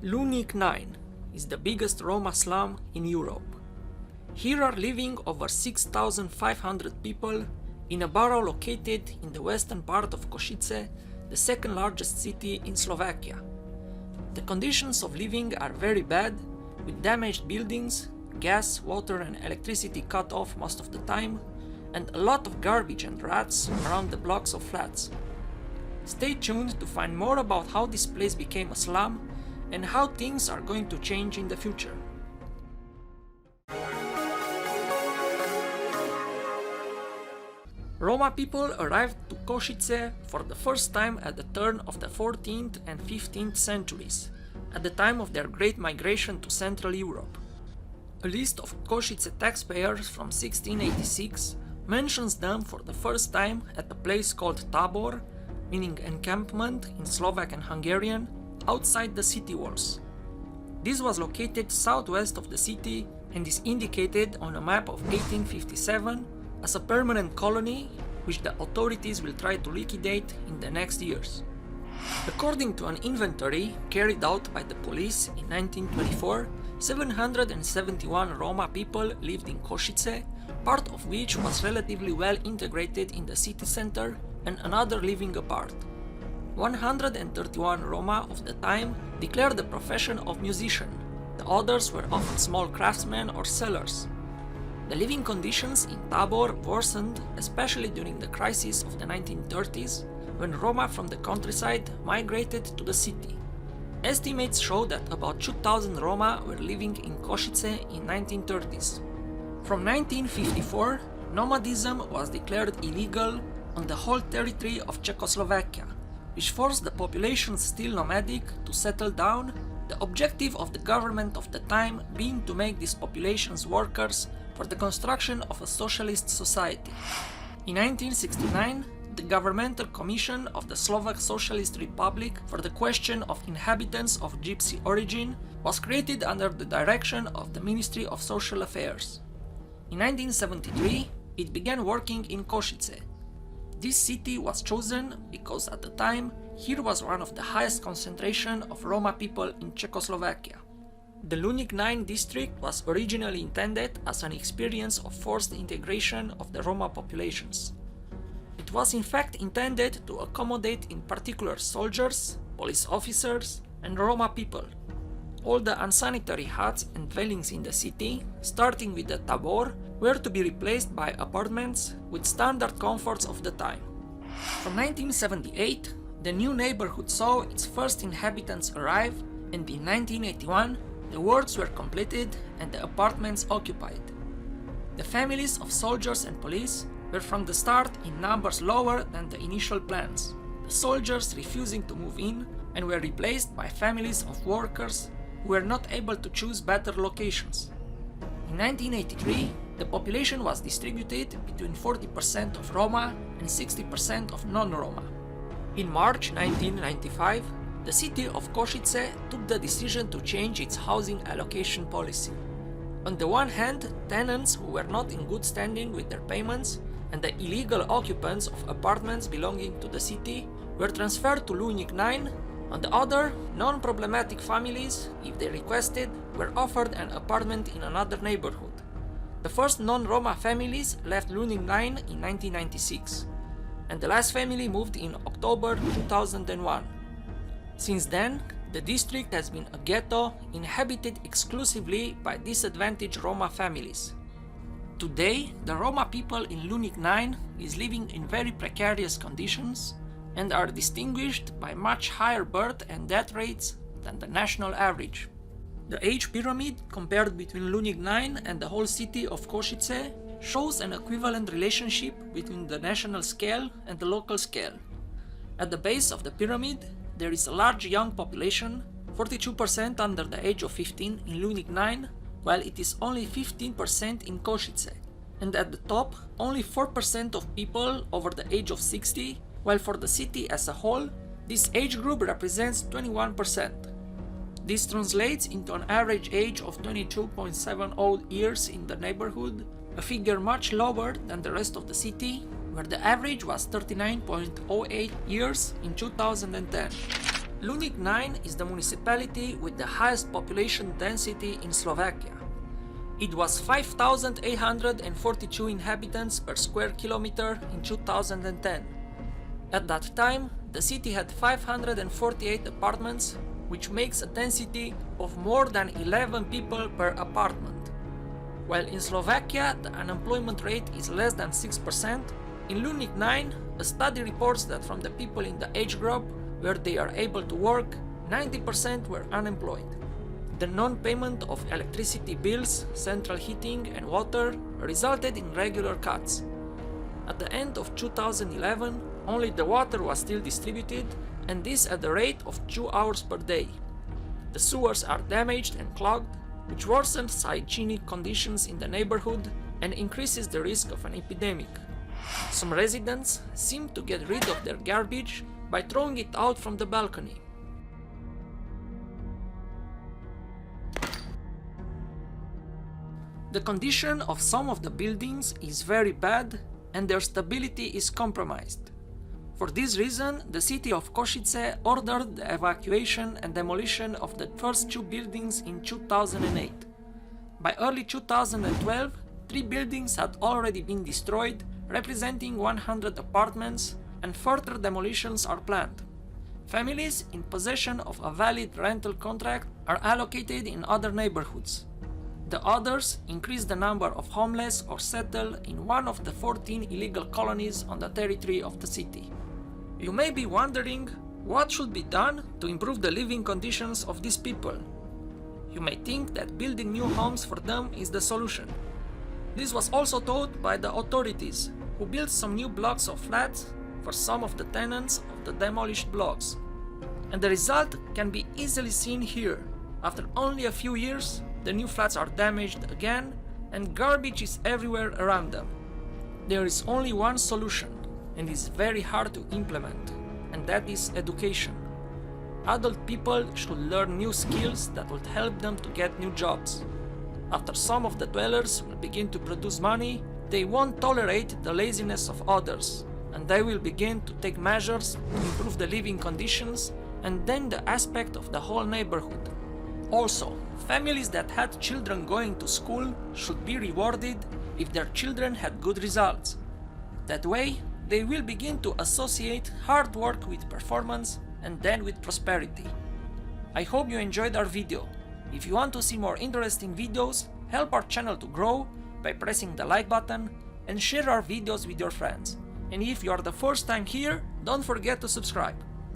Lunik IX is the biggest Roma slum in Europe. Here are living over 6,500 people in a borough located in the western part of Kosice, the second largest city in Slovakia. The conditions of living are very bad, with damaged buildings, gas, water and electricity cut off most of the time, and a lot of garbage and rats around the blocks of flats. Stay tuned to find more about how this place became a slum and how things are going to change in the future. Roma people arrived to Kosice for the first time at the turn of the 14th and 15th centuries, at the time of their great migration to Central Europe. A list of Kosice taxpayers from 1686 mentions them for the first time at a place called Tabor, meaning encampment in Slovak and Hungarian, outside the city walls. This was located southwest of the city and is indicated on a map of 1857 as a permanent colony which the authorities will try to liquidate in the next years. According to an inventory carried out by the police in 1924, 771 Roma people lived in Kosice, part of which was relatively well integrated in the city center and another living apart. 131 Roma of the time declared the profession of musician. The others were often small craftsmen or sellers. The living conditions in Tabor worsened, especially during the crisis of the 1930s, when Roma from the countryside migrated to the city. Estimates show that about 2,000 Roma were living in Kosice in 1930s. From 1954, nomadism was declared illegal on the whole territory of Czechoslovakia, which forced the population still nomadic to settle down, the objective of the government of the time being to make these populations workers for the construction of a socialist society. In 1969, the Governmental Commission of the Slovak Socialist Republic for the question of inhabitants of Gypsy origin was created under the direction of the Ministry of Social Affairs. In 1973, it began working in Kosice. This city was chosen because at the time here was one of the highest concentration of Roma people in Czechoslovakia. The Lunik IX district was originally intended as an experience of forced integration of the Roma populations. It was in fact intended to accommodate in particular soldiers, police officers and Roma people. All the unsanitary huts and dwellings in the city, starting with the Tabor, were to be replaced by apartments with standard comforts of the time. From 1978, the new neighborhood saw its first inhabitants arrive, and in 1981, the works were completed and the apartments occupied. The families of soldiers and police were from the start in numbers lower than the initial plans, the soldiers refusing to move in and were replaced by families of workers who were not able to choose better locations. In 1983, the population was distributed between 40% of Roma and 60% of non-Roma. In March 1995, the city of Košice took the decision to change its housing allocation policy. On the one hand, tenants who were not in good standing with their payments and the illegal occupants of apartments belonging to the city were transferred to Lunik IX. On the other, non-problematic families, if they requested, were offered an apartment in another neighborhood. The first non-Roma families left Lunik IX in 1996, and the last family moved in October 2001. Since then, the district has been a ghetto inhabited exclusively by disadvantaged Roma families. Today, the Roma people in Lunik IX is living in very precarious conditions and are distinguished by much higher birth and death rates than the national average. The age pyramid compared between Lunik IX and the whole city of Kosice shows an equivalent relationship between the national scale and the local scale. At the base of the pyramid, there is a large young population, 42% under the age of 15 in Lunik IX, while it is only 15% in Kosice. And at the top, only 4% of people over the age of 60, while for the city as a whole, this age group represents 21%. This translates into an average age of 22.70 years in the neighborhood, a figure much lower than the rest of the city, where the average was 39.08 years in 2010. Lunik IX is the municipality with the highest population density in Slovakia. It was 5,842 inhabitants per square kilometer in 2010. At that time, the city had 548 apartments, which makes a density of more than 11 people per apartment. While in Slovakia the unemployment rate is less than 6%, in Lunik IX, a study reports that from the people in the age group where they are able to work, 90% were unemployed. The non-payment of electricity bills, central heating and water resulted in regular cuts. At the end of 2011, only the water was still distributed, and this at the rate of 2 hours per day. The sewers are damaged and clogged, which worsens hygienic conditions in the neighborhood and increases the risk of an epidemic. Some residents seem to get rid of their garbage by throwing it out from the balcony. The condition of some of the buildings is very bad and their stability is compromised. For this reason, the city of Kosice ordered the evacuation and demolition of the first 2 buildings in 2008. By early 2012, 3 buildings had already been destroyed, representing 100 apartments, and further demolitions are planned. Families in possession of a valid rental contract are allocated in other neighborhoods. The others increase the number of homeless or settle in one of the 14 illegal colonies on the territory of the city. You may be wondering what should be done to improve the living conditions of these people. You may think that building new homes for them is the solution. This was also thought by the authorities, who built some new blocks of flats for some of the tenants of the demolished blocks. And the result can be easily seen here. After only a few years, the new flats are damaged again and garbage is everywhere around them. There is only one solution, and it's very hard to implement, and that is education. Adult people should learn new skills that will help them to get new jobs. After some of the dwellers will begin to produce money, they won't tolerate the laziness of others, and they will begin to take measures to improve the living conditions and then the aspect of the whole neighborhood. Also, families that had children going to school should be rewarded if their children had good results. That way, they will begin to associate hard work with performance and then with prosperity. I hope you enjoyed our video. If you want to see more interesting videos, help our channel to grow by pressing the like button and share our videos with your friends. And if you are the first time here, don't forget to subscribe.